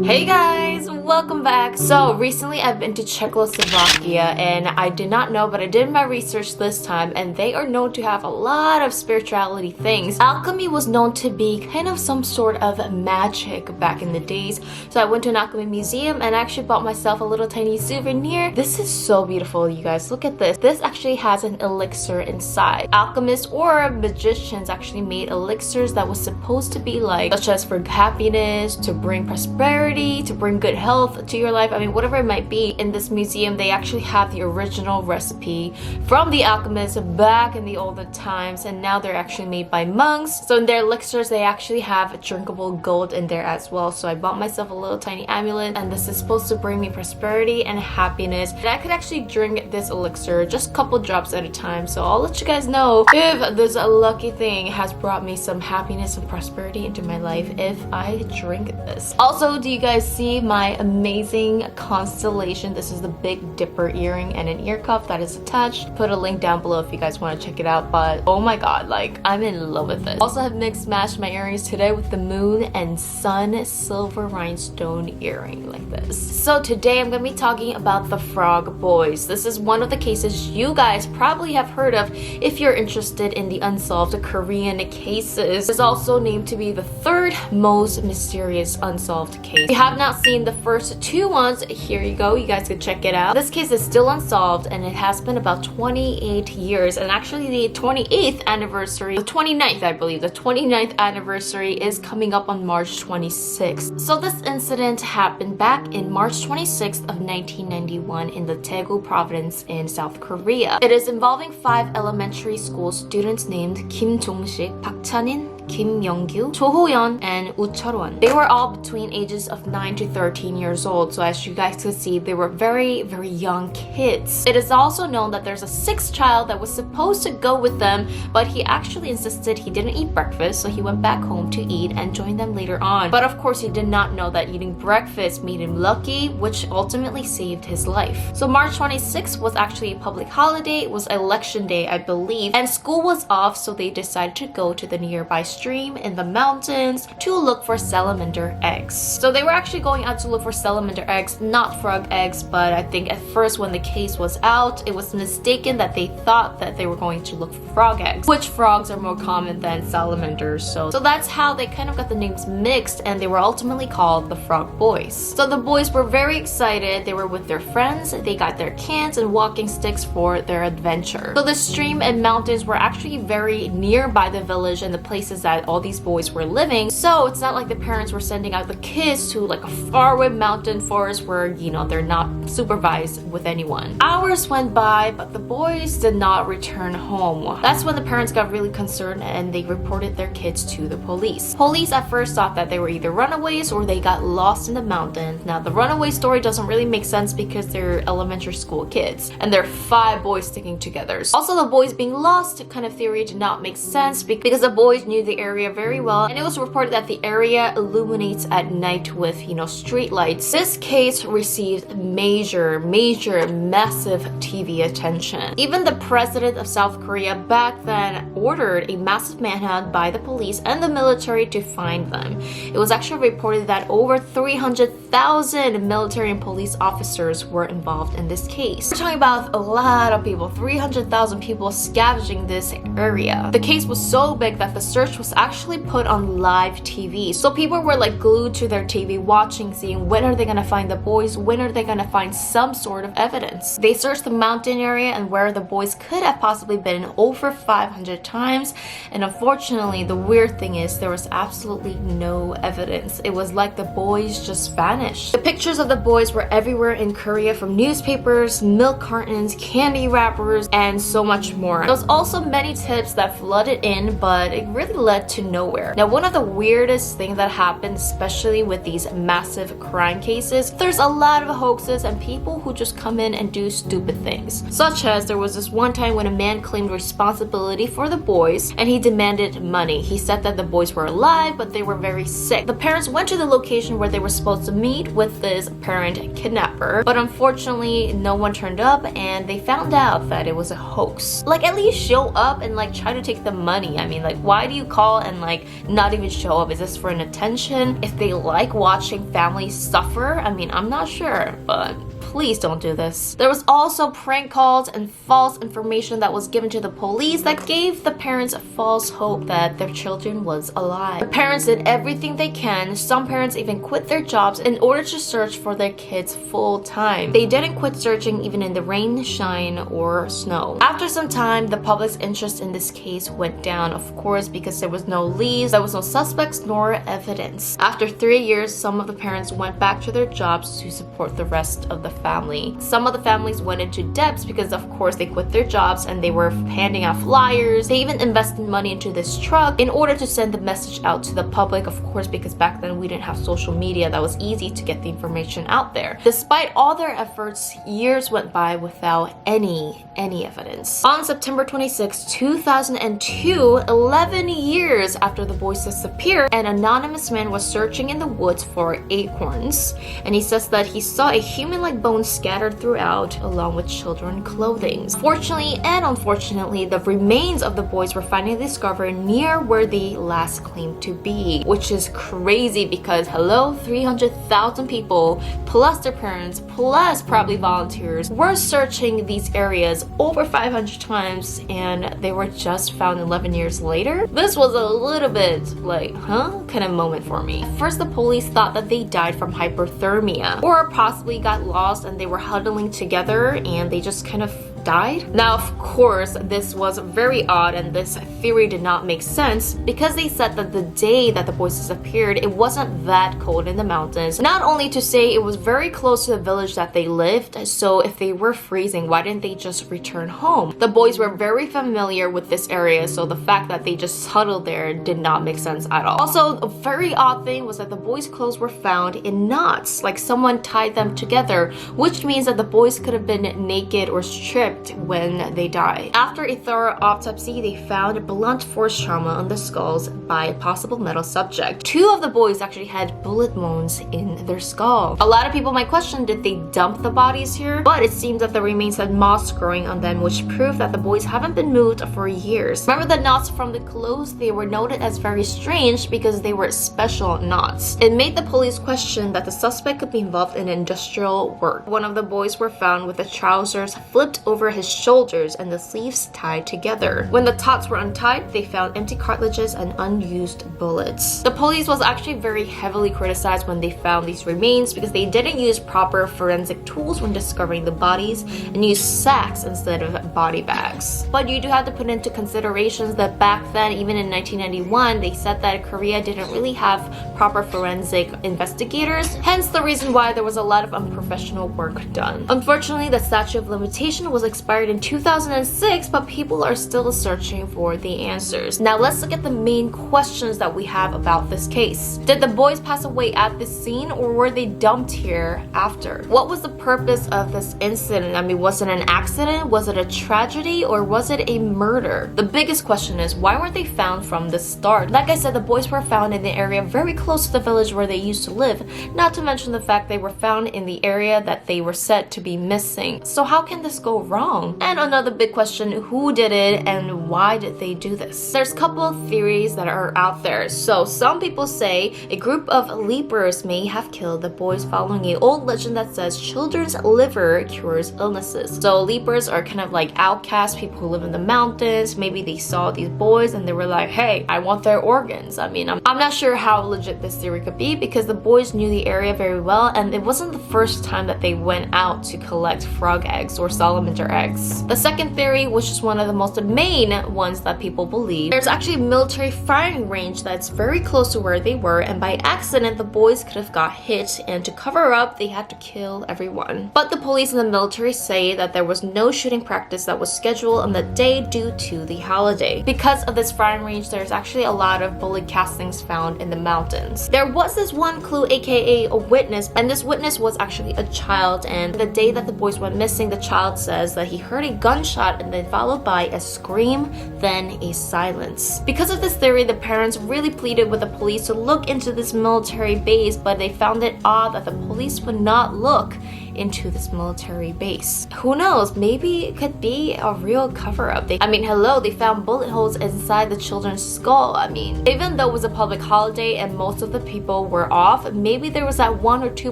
Hey guys, welcome back. So recently I've been to Czechoslovakia and I did not know, but I did my research this time, and they are known to have a lot of spirituality things. Alchemy was known to be kind of some sort of magic back in the days. So I went to an alchemy museum and actually bought myself a little tiny souvenir. This is so beautiful, you guys. Look at this. This actually has an elixir inside. Alchemists or magicians actually made elixirs that was supposed to be like, such as for happiness, to bring prosperity, to bring good health to your life. I mean, whatever it might be. In this museum, they actually have the original recipe from the alchemists back in the older times, and now they're actually made by monks. So in their elixirs, they actually have drinkable gold in there as well. So I bought myself a little tiny amulet, and this is supposed to bring me prosperity and happiness. And I could actually drink this elixir just a couple drops at a time. So I'll let you guys know if this lucky thing has brought me some happiness and prosperity into my life if I drink this. Also, do you guys see my amazing Constellation? This is the Big Dipper earring and an ear cuff that is attached. Put a link down below if you guys want to check it out, but oh my god, like, I'm in love with this. Also have mixed matched my earrings today with the moon and sun silver rhinestone earring like this. So today I'm gonna be talking about the Frog Boys. This is one of the cases you guys probably have heard of if you're interested in the unsolved Korean cases. It's also named to be the third most mysterious unsolved case. If you have not seen the first two ones, here you go, you guys can check it out. This case is still unsolved and it has been about 28 years, and actually the 28th anniversary, the 29th I believe, the 29th anniversary is coming up on March 26th. So this incident happened back in March 26th of 1991 in the Daegu province in South Korea. It is involving 5 elementary school students named Kim Jong-sik, Park Chan-in, Kim Young-gyu, Cho Ho-yeon, and Woo Chol-won. They were all between ages of 9 to 13 years old, so as you guys could see, they were very young kids. It is also known that there's a 6th child that was supposed to go with them, but he actually insisted he didn't eat breakfast, so he went back home to eat and joined them later on. But of course, he did not know that eating breakfast made him lucky, which ultimately saved his life. So March 26th was actually a public holiday. It was election day, I believe, and school was off, so they decided to go to the nearby stream in the mountains to look for salamander eggs. So they were actually going out to look for salamander eggs, not frog eggs, but I think at first when the case was out, it was mistaken that they thought that they were going to look for frog eggs, which frogs are more common than salamanders. So that's how they kind of got the names mixed, and they were ultimately called the Frog Boys. So the boys were very excited. They were with their friends. They got their cans and walking sticks for their adventure. So the stream and mountains were actually very nearby the village and the places that all these boys were living. So it's not like the parents were sending out the kids to like a faraway mountain forest where, you know, they're not supervised with anyone. Hours went by, but the boys did not return home. That's when the parents got really concerned and they reported their kids to the police. Police at first thought that they were either runaways or they got lost in the mountains. Now the runaway story doesn't really make sense because they're elementary school kids and they're 5 boys sticking together. Also, the boys being lost kind of theory did not make sense because the boys knew the area very well, and it was reported that the area illuminates at night with, you know, street lights. This case received major, massive TV attention. Even the president of South Korea back then ordered a massive manhunt by the police and the military to find them. It was actually reported that over 300,000 military and police officers were involved in this case. We're talking about a lot of people, 300,000 people scavenging this area. The case was so big that the search was actually put on live TV. So people were like glued to their TV watching, seeing when are they gonna find the boys, when are they gonna find some sort of evidence. They searched the mountain area and where the boys could have possibly been over 500 times, and unfortunately the weird thing is there was absolutely no evidence. It was like the boys just vanished. The pictures of the boys were everywhere in Korea, from newspapers, milk cartons, candy wrappers, and so much more. There was also many tips that flooded in, but it really led to nowhere. Now, one of the weirdest things that happened, especially with these massive crime cases, there's a lot of hoaxes and people who just come in and do stupid things. Such as there was this one time when a man claimed responsibility for the boys and he demanded money. He said that the boys were alive, but they were very sick. The parents went to the location where they were supposed to meet with this apparent kidnapper, but unfortunately no one turned up and they found out that it was a hoax. Like, at least show up and like try to take the money. I mean, like, why do you call and like not even show up? Is this for an attention? If they like watching families suffer, I mean, I'm not sure, but please don't do this. There was also prank calls and false information that was given to the police that gave the parents a false hope that their children was alive. The parents did everything they can. Some parents even quit their jobs in order to search for their kids full time. They didn't quit searching even in the rain, shine, or snow. After some time, the public's interest in this case went down, of course, because there was no leads, there was no suspects, nor evidence. After 3 years, some of the parents went back to their jobs to support the rest of the family. Some of the families went into debts because of course they quit their jobs and they were handing out flyers. They even invested money into this truck in order to send the message out to the public, of course, because back then we didn't have social media that was easy to get the information out there. Despite all their efforts, years went by without any evidence. On September 26, 2002, 11 years after the boys disappeared, an anonymous man was searching in the woods for acorns, and he says that he saw a human-like bone scattered throughout along with children's clothing. Fortunately and unfortunately, the remains of the boys were finally discovered near where they last claimed to be, which is crazy because hello, 300,000 people plus their parents plus probably volunteers were searching these areas over 500 times and they were just found 11 years later. This was a little bit like, huh? Kind of moment for me. First, the police thought that they died from hypothermia or possibly got lost and they were huddling together and they just kind of died. Now, of course, this was very odd and this theory did not make sense because they said that the day that the boys disappeared, it wasn't that cold in the mountains. Not only to say it was very close to the village that they lived, so if they were freezing, why didn't they just return home? The boys were very familiar with this area, so the fact that they just huddled there did not make sense at all. Also, a very odd thing was that the boys' clothes were found in knots, like someone tied them together, which means that the boys could have been naked or stripped when they died. After a thorough autopsy, they found blunt force trauma on the skulls by a possible metal subject. 2 of the boys actually had bullet wounds in their skull. A lot of people might question, did they dump the bodies here? But it seems that the remains had moss growing on them, which proved that the boys haven't been moved for years. Remember the knots from the clothes? They were noted as very strange because they were special knots. It made the police question that the suspect could be involved in industrial work. One of the boys were found with the trousers flipped over his shoulders and the sleeves tied together. When the tops were untied, they found empty cartridges and unused bullets. The police was actually very heavily criticized when they found these remains because they didn't use proper forensic tools when discovering the bodies and used sacks instead of body bags. But you do have to put into considerations that back then, even in 1991, they said that Korea didn't really have proper forensic investigators, hence the reason why there was a lot of unprofessional work done. Unfortunately, the statute of limitation was expired in 2006, but people are still searching for the answers. Now let's look at the main questions that we have about this case. Did the boys pass away at this scene or were they dumped here after? What was the purpose of this incident? I mean, was it an accident? Was it a tragedy? Or was it a murder? The biggest question is, why weren't they found from the start? Like I said, the boys were found in the area very close to the village where they used to live, not to mention the fact they were found in the area that they were said to be missing. So how can this go wrong? And another big question, who did it and why did they do this? There's a couple of theories that are out there. So some people say a group of leapers may have killed the boys following an old legend that says children's liver cures illnesses. So leapers are kind of like outcasts, people who live in the mountains. Maybe they saw these boys and they were like, hey, I want their organs. I mean, I'm not sure how legit this theory could be because the boys knew the area very well and it wasn't the first time that they went out to collect frog eggs or salamander eggs. The second theory, which is one of the most main ones that people believe, there's actually a military firing range that's very close to where they were, and by accident the boys could have got hit, and to cover up they had to kill everyone. But the police and the military say that there was no shooting practice that was scheduled on the day due to the holiday. Because of this firing range, there's actually a lot of bullet castings found in the mountains. There was this one clue, aka a witness, and this witness was actually a child, and the day that the boys went missing, the child says that he heard a gunshot and then followed by a scream, then a silence. Because of this theory, the parents really pleaded with the police to look into this military base, but they found it odd that the police would not look into this military base. Who knows? Maybe it could be a real cover-up. I mean, hello, they found bullet holes inside the children's skull. I mean, even though it was a public holiday and most of the people were off, maybe there was that 1 or 2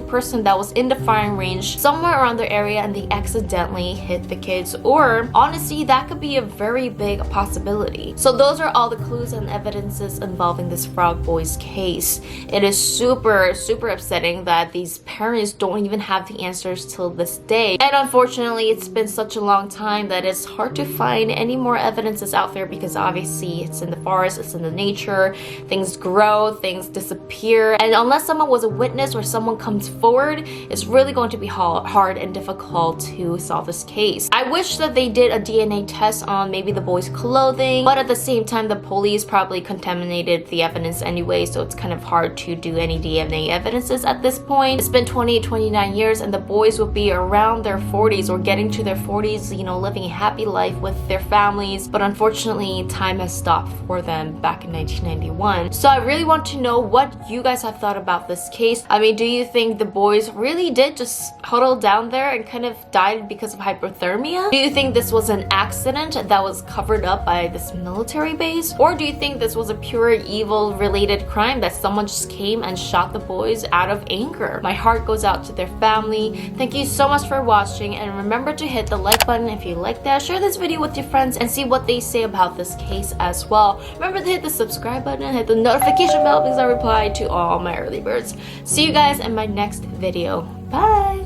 person that was in the firing range somewhere around the area and they accidentally hit the kids. Or honestly, that could be a very big possibility. So those are all the clues and evidences involving this Frog Boys case. It is super upsetting that these parents don't even have the answers till this day. And unfortunately, it's been such a long time that it's hard to find any more evidences out there because obviously it's in the forest, it's in the nature, things grow, things disappear. And unless someone was a witness or someone comes forward, it's really going to be hard and difficult to solve this case. I wish that they did a DNA test on maybe the boys' clothing, but at the same time, the police probably contaminated the evidence anyway, so it's kind of hard to do any DNA evidences at this point. It's been 29 years and the boys will be around their 40s or getting to their 40s, you know, living a happy life with their families, but unfortunately time has stopped for them back in 1991. So I really want to know what you guys have thought about this case. I mean, do you think the boys really did just huddle down there and kind of died because of hypothermia? Do you think this was an accident that was covered up by this military base? Or do you think this was a pure evil related crime that someone just came and shot the boys out of anger? My heart goes out to their family. Thank you so much for watching, and remember to hit the like button if you like that. Share this video with your friends and see what they say about this case as well. Remember to hit the subscribe button and hit the notification bell because I reply to all my early birds. See you guys in my next video. Bye!